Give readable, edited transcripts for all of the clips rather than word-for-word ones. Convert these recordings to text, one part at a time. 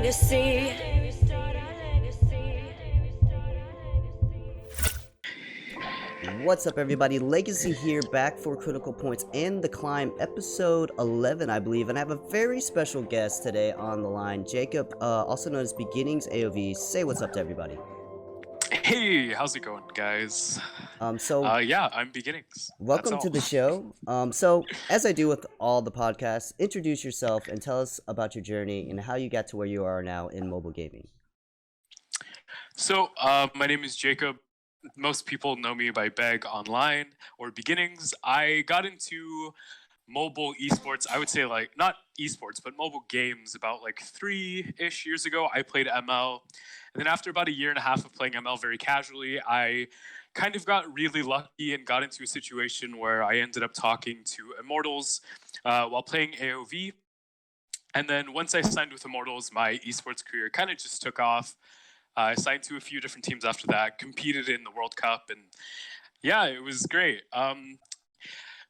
legacy. What's up, everybody? Legacy here, back for Critical Points and The Climb, episode 11, I believe, and I have a very special guest today on the line, Jacob, also known as BeginningsAoV. Say what's up to everybody. Hey, how's it going, guys? Yeah, I'm Beginnings. Welcome to the show. So, as I do with all the podcasts, introduce yourself and tell us about your journey and how you got to where you are now in mobile gaming. So, my name is Jacob. Most people know me by Beg online or Beginnings. I got into mobile esports, I would say, like, not esports, but mobile games about like 3-ish years ago. I played ML. And then after about a year and a half of playing ML very casually, I kind of got really lucky and got into a situation where I ended up talking to Immortals while playing AoV. And then once I signed with Immortals, my esports career kind of just took off. I signed to a few different teams after that, competed in the World Cup, and yeah, it was great.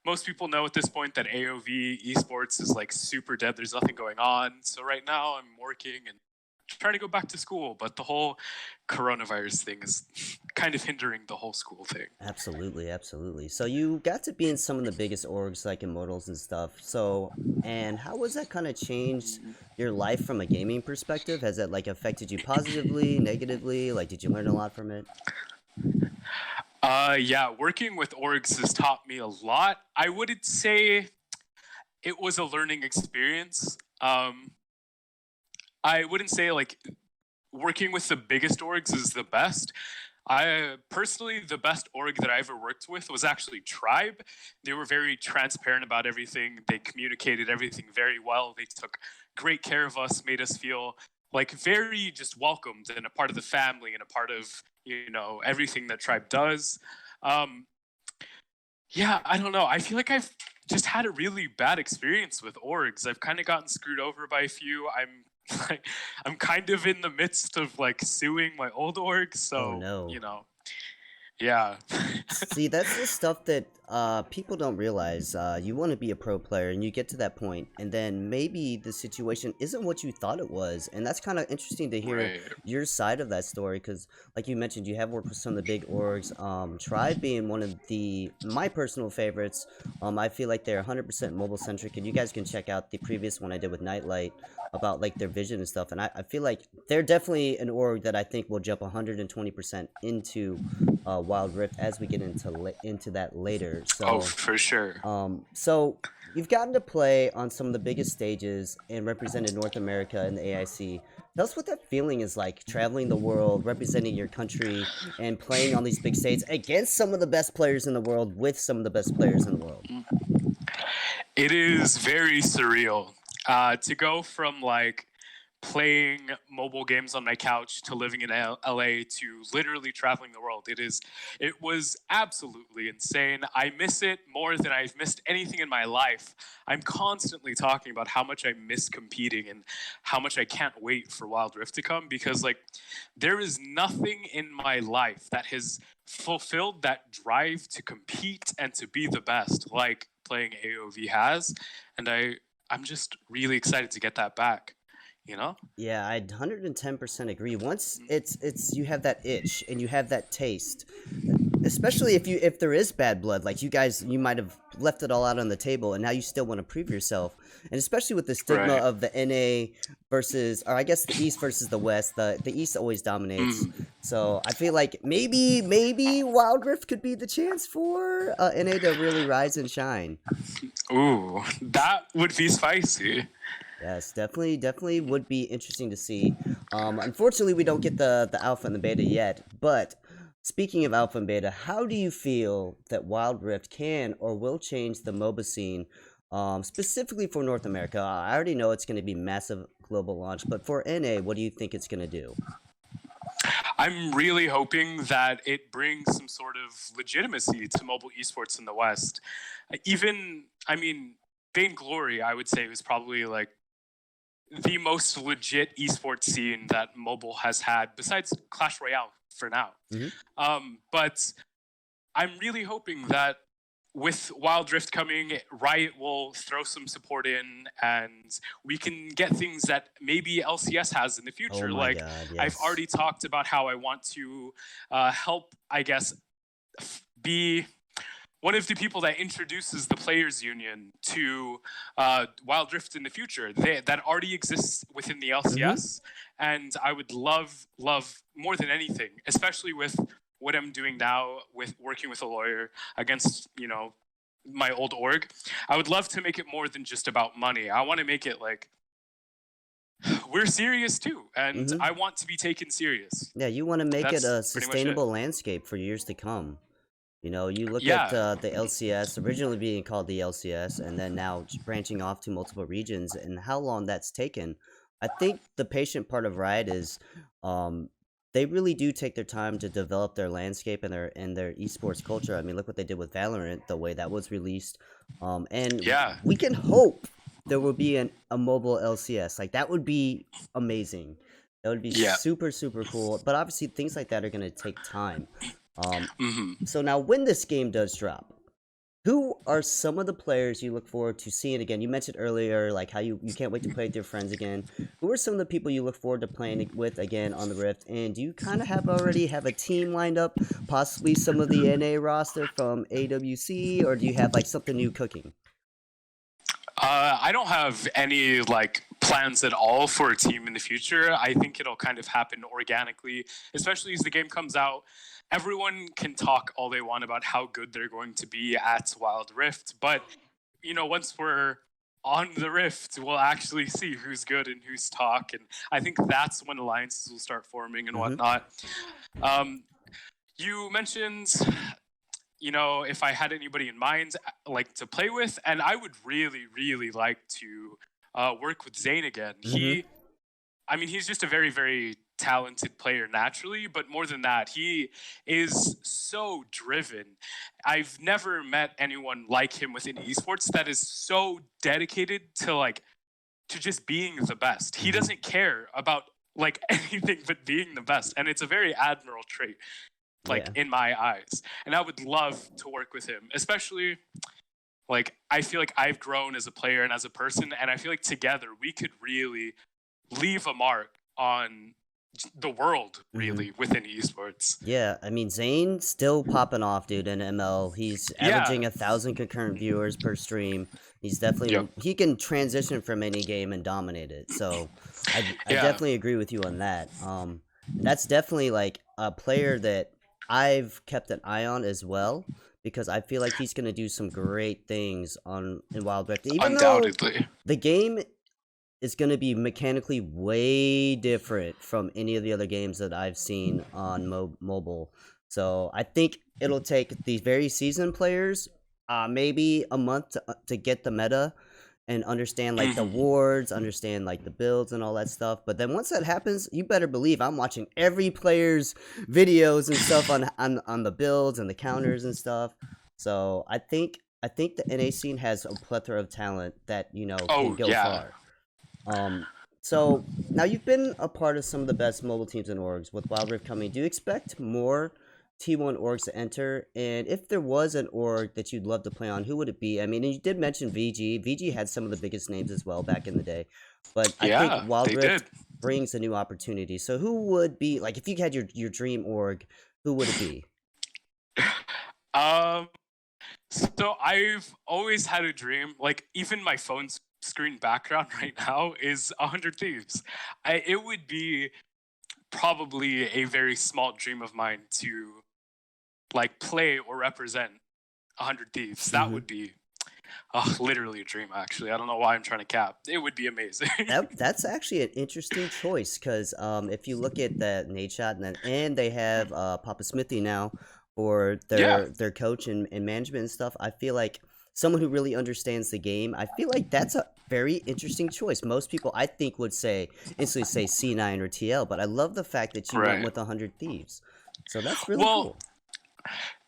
Most people know at this point that AoV esports is like super dead. There's nothing going on. So right now I'm working and trying to go back to school, but the whole coronavirus thing is kind of hindering the whole school thing. Absolutely, absolutely. So you got to be in some of the biggest orgs like Immortals and stuff. So, and how was that kind of changed your life from a gaming perspective? Has that like affected you positively, negatively? Like, did you learn a lot from it? Yeah, working with orgs has taught me a lot. I wouldn't say it was a learning experience. I wouldn't say like working with the biggest orgs is the best. I personally, the best org that I ever worked with was actually Tribe. They were very transparent about everything. They communicated everything very well. They took great care of us, made us feel like very just welcomed and a part of the family and a part of, you know, everything that Tribe does. Yeah, I don't know. I feel like I've just had a really bad experience with orgs. I've kind of gotten screwed over by a few. I'm kind of in the midst of like suing my old org, so Oh, no. you know, yeah. See, that's the stuff that people don't realize. You want to be a pro player, and you get to that point, and then maybe the situation isn't what you thought it was, and that's kind of interesting to hear Right. your side of that story, because, like you mentioned, you have worked with some of the big orgs. Tribe being one of my personal favorites. I feel like they're 100% mobile centric, and you guys can check out the previous one I did with Nightlight about like their vision and stuff, and I feel like they're definitely an org that I think will jump 120% into Wild Rift as we get into that later. So, Oh, for sure. So you've gotten to play on some of the biggest stages and represented North America in the AIC. Tell us what that feeling is like, traveling the world, representing your country, and playing on these big stages against some of the best players in the world, with some of the best players in the world. It is very surreal to go from like playing mobile games on my couch to living in LA to literally traveling the world. It was absolutely insane. I miss it more than I've missed anything in my life. I'm constantly talking about how much I miss competing and how much I can't wait for Wild Rift to come, because like there is nothing in my life that has fulfilled that drive to compete and to be the best like playing AoV has, and I'm just really excited to get that back. You know? Yeah, I 110% agree. Once it's you have that itch and you have that taste, especially if there is bad blood, like you guys, you might have left it all out on the table, and now you still want to prove yourself. And especially with the stigma Right. of the NA versus, or I guess the East versus the West, the East always dominates. So I feel like maybe Wild Rift could be the chance for NA to really rise and shine. Ooh, that would be spicy. Yes, definitely would be interesting to see. Unfortunately, we don't get the alpha and the beta yet, but speaking of alpha and beta, how do you feel that Wild Rift can or will change the MOBA scene, specifically for North America? I already know it's going to be massive global launch, but for NA, what do you think it's going to do? I'm really hoping that it brings some sort of legitimacy to mobile esports in the West. Vainglory, I would say, was probably like the most legit esports scene that mobile has had, besides Clash Royale for now. Mhm. But I'm really hoping that with Wild Rift coming, Riot will throw some support in, and we can get things that maybe LCS has in the Oh future. my Like, God, I've yes. already talked about how I want to help, I guess, be one of the people that introduces the players union to Wild Rift in the future. That already exists within the LCS, and I would love more than anything, especially with what I'm doing now with working with a lawyer against my old org. I would love to make it more than just about money. I want to make it like we're serious too, and I want to be taken serious. Yeah, you want to make it That's a pretty much it. sustainable landscape for years to come. You know, you look at Yeah. the LCS, originally being called the LCS, and then now branching off to multiple regions, and how long that's taken. I think the patient part of Riot is, they really do take their time to develop their landscape and their esports culture. I mean, look what they did with Valorant, the way that was released, and Yeah. we can hope there will be a mobile LCS. Like that would be amazing. That would be Yeah. super cool. But obviously, things like that are gonna take time. Mm-hmm. So now, when this game does drop, who are some of the players you look forward to seeing again? You mentioned earlier, like how you can't wait to play with your friends again. Who are some of the people you look forward to playing with again on the Rift? And do you kind of already have a team lined up? Possibly some of the NA roster from AWC, or do you have like something new cooking? I don't have any like plans at all for a team in the future. I think it'll kind of happen organically, especially as the game comes out. Everyone can talk all they want about how good they're going to be at Wild Rift, but once we're on the Rift, we'll actually see who's good and who's talk, and I think that's when alliances will start forming and whatnot. You mentioned if I had anybody in mind, like to play with, and I would really like to work with Zane again. He's just a very, very talented player naturally, but more than that, he is so driven. I've never met anyone like him within esports that is so dedicated to just being the best. He doesn't care about like anything but being the best, and it's a very admirable trait. In my eyes, and I would love to work with him, especially I feel like I've grown as a player and as a person, and I feel like together we could really leave a mark on the world really within esports. Yeah, I mean Zane still popping off, dude. In ML, he's averaging 1,000 concurrent viewers per stream. He's definitely he can transition from any game and dominate it. So I definitely agree with you on that. That's definitely like a player that I've kept an eye on as well, because I feel like he's gonna do some great things in Wild Rift. Even Undoubtedly, though the game is gonna be mechanically way different from any of the other games that I've seen on mobile. So I think it'll take these very seasoned players maybe a month to get the meta and understand like the wards, understand like the builds and all that stuff. But then once that happens, you better believe I'm watching every player's videos and stuff on the builds and the counters and stuff. So I think the NA scene has a plethora of talent that can go far. So now you've been a part of some of the best mobile teams and orgs with Wild Rift coming. Do you expect more T1 orgs to enter? And if there was an org that you'd love to play on, who would it be? I mean, you did mention VG. VG had some of the biggest names as well back in the day. But I think Wild Rift brings a new opportunity. So who would be, like, if you had your dream org, who would it be? So I've always had a dream, like even my phone's screen background right now is 100 Thieves. It would be probably a very small dream of mine to play or represent 100 Thieves. That would be literally a dream, actually. I don't know why I'm trying to cap. It would be amazing. That's actually an interesting choice, because if you look at that Nate Shot and they have Papa Smithy now for their coach and management and stuff, I feel like someone who really understands the game, I feel like that's a very interesting choice. Most people, I think, would instantly say C9 or TL, but I love the fact that you went with 100 Thieves. So that's really cool.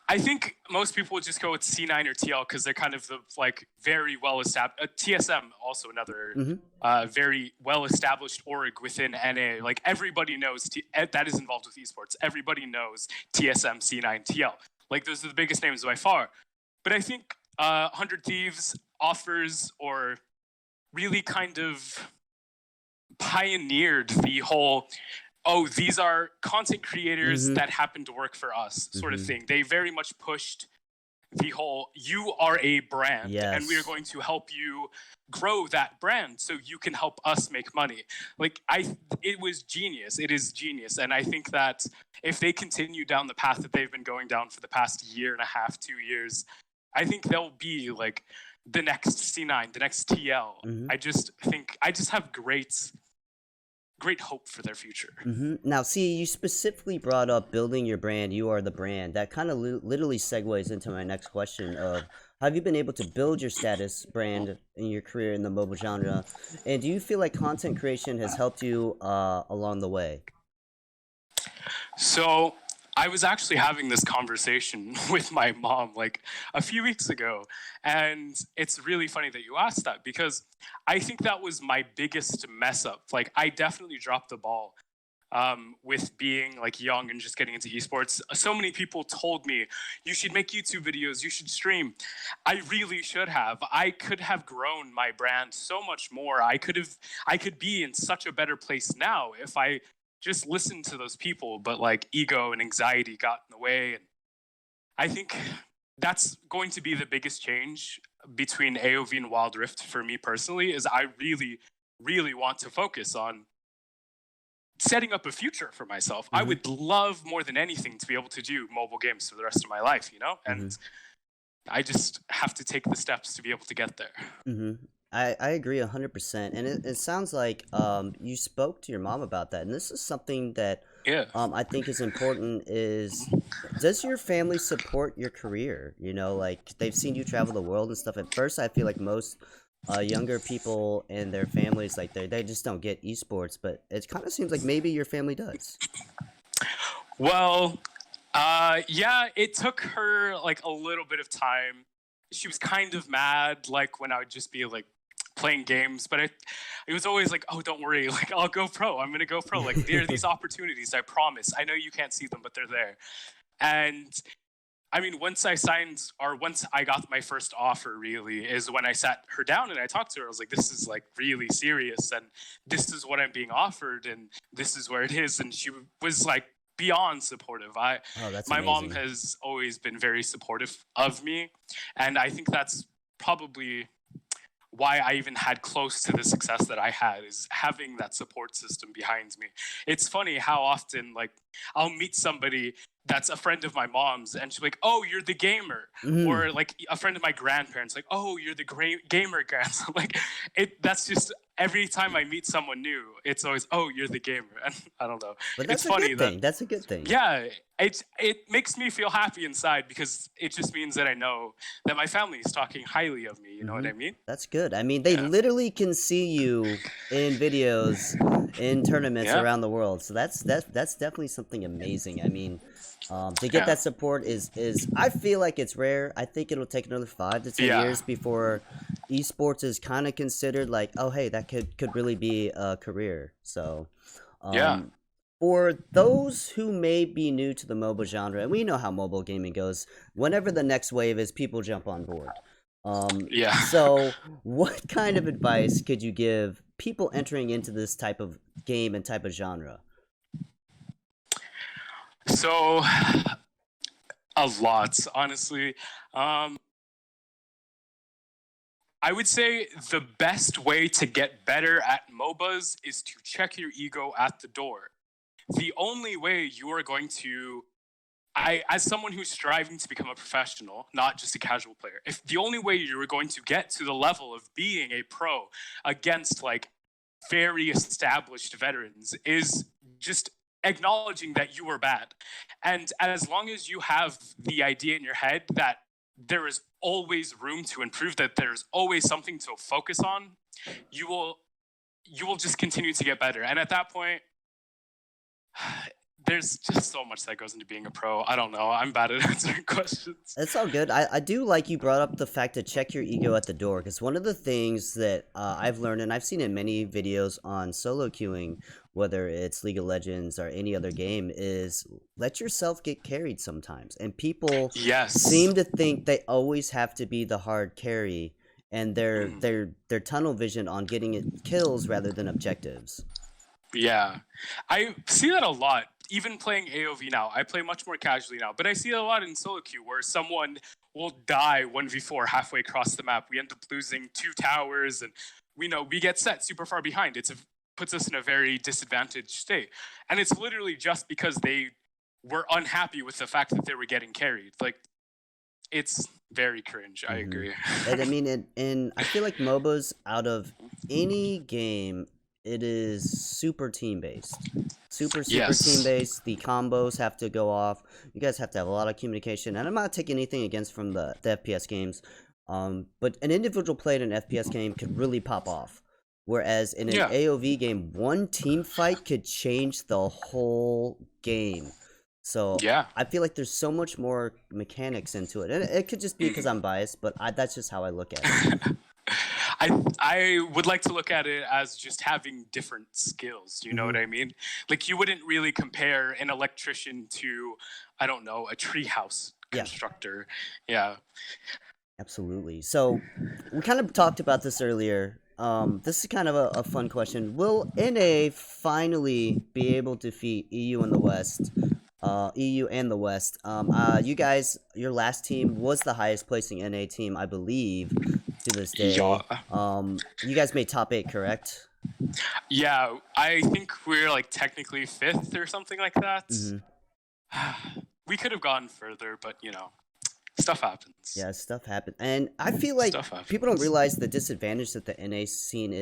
I think most people would just go with C9 or TL because they're kind of the very well established. TSM also another very well established org within NA. Like everybody knows that is involved with esports. Everybody knows TSM, C9, TL. Like those are the biggest names by far. But I think 100 Thieves offers, or really kind of pioneered the whole, oh, these are content creators Mm-hmm. that happen to work for us sort of Mm-hmm. thing. They very much pushed the whole, you are a brand and we are Yes. going to help you grow that brand so you can help us make money. Like, it was genius. It is genius. And I think that if they continue down the path that they've been going down for the past year and a half, 2 years, I think they'll be like the next C9, the next TL. Mm-hmm. I just have great hope for their future. Mm-hmm. Now, see, you specifically brought up building your brand. You are the brand. That kind of literally segues into my next question of, have you been able to build your status brand in your career in the mobile genre? And do you feel like content creation has helped you along the way? So I was actually having this conversation with my mom like a few weeks ago. And it's really funny that you asked that, because I think that was my biggest mess up. Like, I definitely dropped the ball with being like young and just getting into esports. So many people told me, you should make YouTube videos, you should stream. I really should have. I could have grown my brand so much more. I could be in such a better place now if I just listened to those people, but like ego and anxiety got in the way. And I think that's going to be the biggest change between AOV and Wild Rift for me personally, is I really, really want to focus on setting up a future for myself. Mm-hmm. I would love more than anything to be able to do mobile games for the rest of my life, you know? And Mm-hmm. I just have to take the steps to be able to get there. Mm-hmm. I agree 100%. And it sounds like you spoke to your mom about that. And this is something that I think is important is, does your family support your career? You know, like they've seen you travel the world and stuff. At first, I feel like most younger people and their families, like they just don't get esports, but it kind of seems like maybe your family does. Well, yeah, it took her like a little bit of time. She was kind of mad, like when I would just be like playing games, but it was always like, oh, don't worry, like I'll go pro. I'm gonna go pro. Like, there are these opportunities. I promise. I know you can't see them, but they're there. And I mean, once I got my first offer, really, is when I sat her down and I talked to her. I was like, this is like really serious, and this is what I'm being offered, and this is where it is. And she was like beyond supportive. Oh, that's My mom amazing. has always been very supportive of me, and I think that's probably why I even had close to the success that I had, is having that support system behind me. It's funny how often, like, I'll meet somebody that's a friend of my mom's, and she's like, oh, you're the gamer. Mm-hmm. Or like a friend of my grandparents, like, oh, you're the gamer grandson. Like, that's just, every time I meet someone new, it's always, oh, you're the gamer. And I don't know. But that's It's a funny good that, thing. That's a good thing. yeah, it makes me feel happy inside, because it just means that I know that my family is talking highly of me. You know what I mean? That's good. I mean, they literally can see you in videos, in tournaments around the world. So that's definitely something amazing. I mean, to get that support is I feel like it's rare. I think it'll take another 5 to 10 years before esports is kind of considered like, oh, hey, that could really be a career. So, for those who may be new to the mobile genre, and we know how mobile gaming goes, whenever the next wave is, people jump on board. So what kind of advice could you give people entering into this type of game and type of genre? So, a lot, honestly. I would say the best way to get better at MOBAs is to check your ego at the door. The only way you are going to, as someone who's striving to become a professional, not just a casual player, if the only way you're going to get to the level of being a pro against like very established veterans is just acknowledging that you were bad. And as long as you have the idea in your head that there is always room to improve, that there's always something to focus on, you will just continue to get better. And at that point, there's just so much that goes into being a pro. I don't know. I'm bad at answering questions. It's all good. I do like you brought up the fact to check your ego at the door, because one of the things that I've learned, and I've seen in many videos on solo queuing, whether it's League of Legends or any other game, is let yourself get carried sometimes. And people Yes. seem to think they always have to be the hard carry, and Mm. they're tunnel vision on getting kills rather than objectives. Yeah, I see that a lot. Even playing AoV now, I play much more casually now, but I see it a lot in solo queue where someone will die 1v4 halfway across the map. We end up losing 2 towers, and we get set super far behind. Puts us in a very disadvantaged state, and it's literally just because they were unhappy with the fact that they were getting carried. Like, it's very cringe. I agree. And I mean, and I feel like MOBAs, out of any game, it is super team based. Super Yes. team based. The combos have to go off. You guys have to have a lot of communication. And I'm not taking anything against from the FPS games. But an individual play in an FPS game could really pop off. Whereas in an Yeah. AoV game, one team fight could change the whole game. So Yeah. I feel like there's so much more mechanics into it. And it could just be because I'm biased, but that's just how I look at it. I would like to look at it as just having different skills. You know what I mean? Like, you wouldn't really compare an electrician to, I don't know, a treehouse constructor. Yeah. Absolutely. So we kind of talked about this earlier. This is kind of a fun question. Will NA finally be able to defeat EU in the West? EU and the West. You guys, your last team was the highest placing NA team, I believe, to this day. Yeah. You guys made top 8, correct? Yeah, I think we're like technically 5th or something like that. We could have gone further, but stuff happens. Yeah, stuff happens. And I feel like people don't realize the disadvantage that the NA scene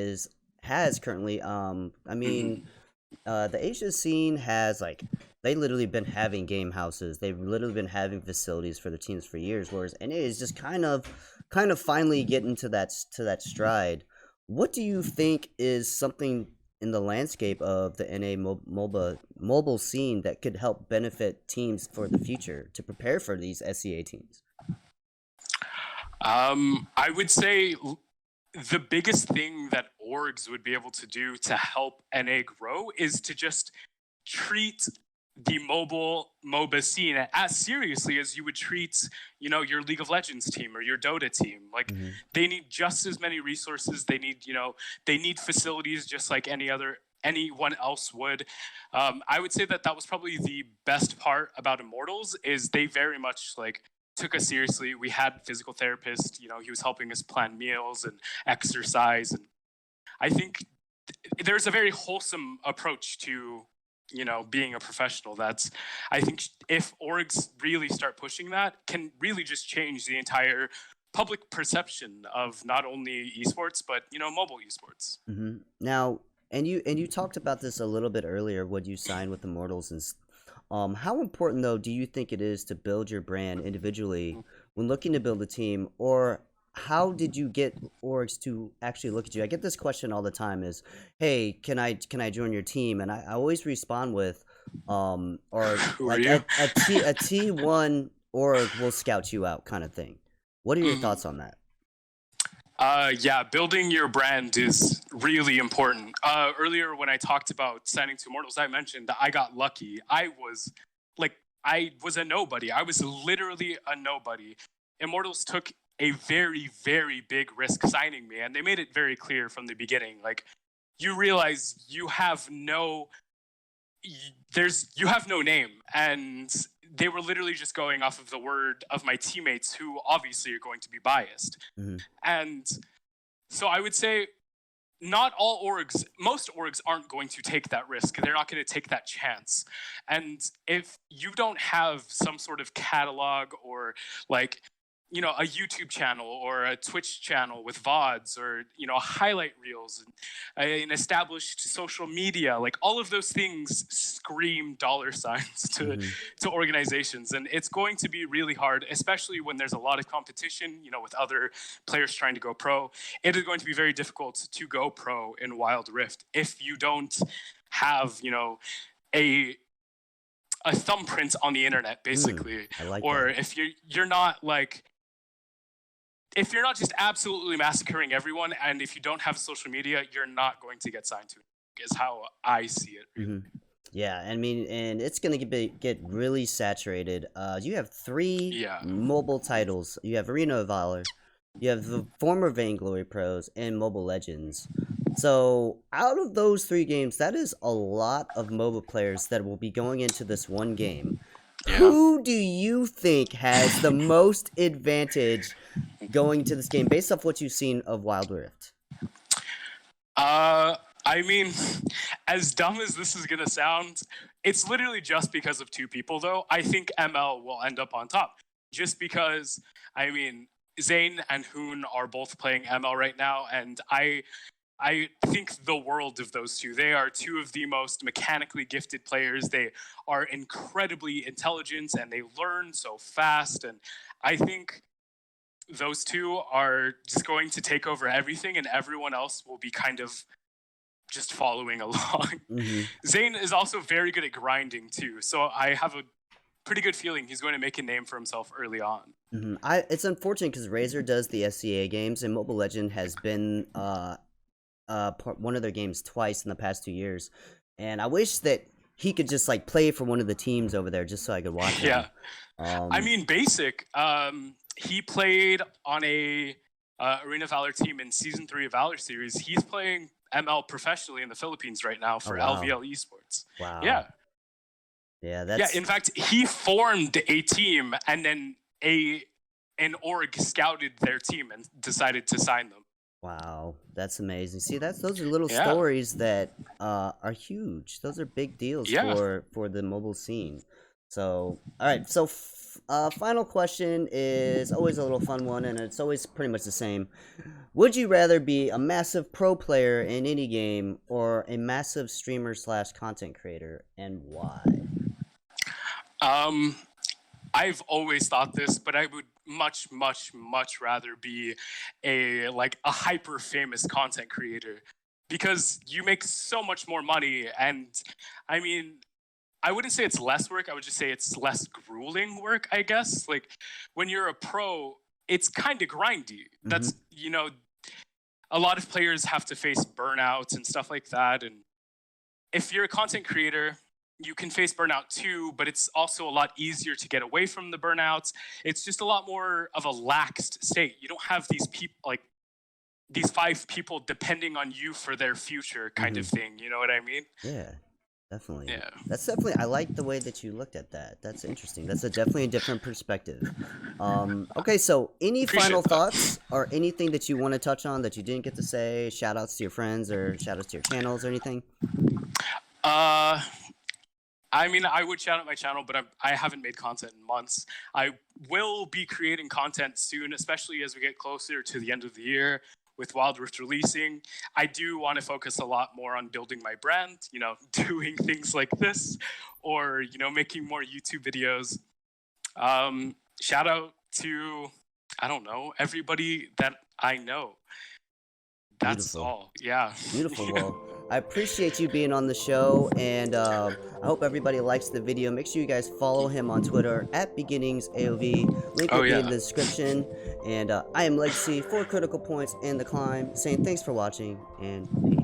has currently. I mean, the Asia scene has, like, they literally been having game houses. They've literally been having facilities for the teams for years, whereas NA is just kind of finally getting to that stride. What do you think is something in the landscape of the NA mobile scene that could help benefit teams for the future to prepare for these SEA teams? I would say the biggest thing that orgs would be able to do to help NA grow is to just treat the mobile MOBA scene as seriously as you would treat, your League of Legends team or your Dota team. Like, they need just as many resources. They need facilities just like anyone else would. I would say that was probably the best part about Immortals, is they very much took us seriously. We had physical therapist, he was helping us plan meals and exercise. And I think there's a very wholesome approach to, being a professional. I think if orgs really start pushing that, can really just change the entire public perception of not only esports, but, mobile esports. Now, and you talked about this a little bit earlier when you signed with Immortals, and how important, though, do you think it is to build your brand individually when looking to build a team? Or how did you get orgs to actually look at you? I get this question all the time: is, hey, can I join your team? And I always respond with, or like a T1 org will scout you out, kind of thing. What are your thoughts on that? Yeah, building your brand is really important. Earlier when I talked about signing to Immortals, I mentioned that I got lucky. I was a nobody. I was literally a nobody. Immortals took a very, very big risk signing me, and they made it very clear from the beginning. Like, you realize you have no name, and they were literally just going off of the word of my teammates, who obviously are going to be biased. And so I would say not all orgs, most orgs aren't going to take that risk. They're not going to take that chance. And if you don't have some sort of catalog or a YouTube channel or a Twitch channel with VODs or, highlight reels and an established social media, all of those things scream dollar signs to organizations. And it's going to be really hard, especially when there's a lot of competition, with other players trying to go pro. It is going to be very difficult to go pro in Wild Rift if you don't have, a a thumbprint on the internet, basically. I like Or that. if you're not like, if you're not just absolutely massacring everyone, and if you don't have social media, you're not going to get signed to it, is how I see it. Really. Yeah, I mean, and it's gonna get really saturated. You have 3 Yeah. mobile titles. You have Arena of Valor, you have the former Vainglory Pros, and Mobile Legends. So, out of those 3 games, that is a lot of mobile players that will be going into this one game. Yeah. Who do you think has the most advantage going to this game based off what you've seen of Wild Rift? I mean, as dumb as this is gonna sound, it's literally just because of 2 people, though. I think ML will end up on top. Just because, I mean, Zane and Hoon are both playing ML right now, and I think the world of those 2. They are 2 of the most mechanically gifted players. They are incredibly intelligent, and they learn so fast, and I think those 2 are just going to take over everything, and everyone else will be kind of just following along. Zane is also very good at grinding too, so I have a pretty good feeling he's going to make a name for himself early on. It's unfortunate because Razer does the SCA games, and Mobile Legend has been one of their games twice in the past 2 years, and I wish that he could just like play for one of the teams over there just so I could watch him. Yeah. I mean, Basic, he played on a Arena Valor team in Season 3 of Valor Series. He's playing ML professionally in the Philippines right now for LVL Esports. Wow. Yeah. Yeah, that's... Yeah, in fact, he formed a team, and then an org scouted their team and decided to sign them. Wow, that's amazing. See, those are little stories that are huge. Those are big deals for the mobile scene. So, all right. So, final question is always a little fun one, and it's always pretty much the same. Would you rather be a massive pro player in any game or a massive streamer / content creator, and why? I've always thought this, but I would much rather be a hyper famous content creator, because you make so much more money, and I mean, I wouldn't say it's less work, I would just say it's less grueling work, I guess. Like, when you're a pro, it's kind of grindy. That's, you know, a lot of players have to face burnouts and stuff like that, and if you're a content creator, you can face burnout too, but it's also a lot easier to get away from the burnouts. It's just a lot more of a laxed state. You don't have these people, like these 5 people depending on you for their future kind of thing. You know what I mean? Yeah, definitely. Yeah. That's definitely, I like the way that you looked at that. That's interesting. That's definitely a different perspective. Okay, so any final thoughts or anything that you want to touch on that you didn't get to say? Shout outs to your friends or shout outs to your channels or anything? I mean, I would shout out my channel, but I haven't made content in months. I will be creating content soon, especially as we get closer to the end of the year with Wild Rift releasing. I do want to focus a lot more on building my brand, you know, doing things like this, or, you know, making more YouTube videos. Shout out to, I don't know, everybody that I know. That's Beautiful. all. Yeah. Beautiful. Well, I appreciate you being on the show, and I hope everybody likes the video. Make sure you guys follow him on Twitter at BeginningsAoV. Link will be in the description. And I am Legacy for Critical Points and The Climb, saying thanks for watching, and peace.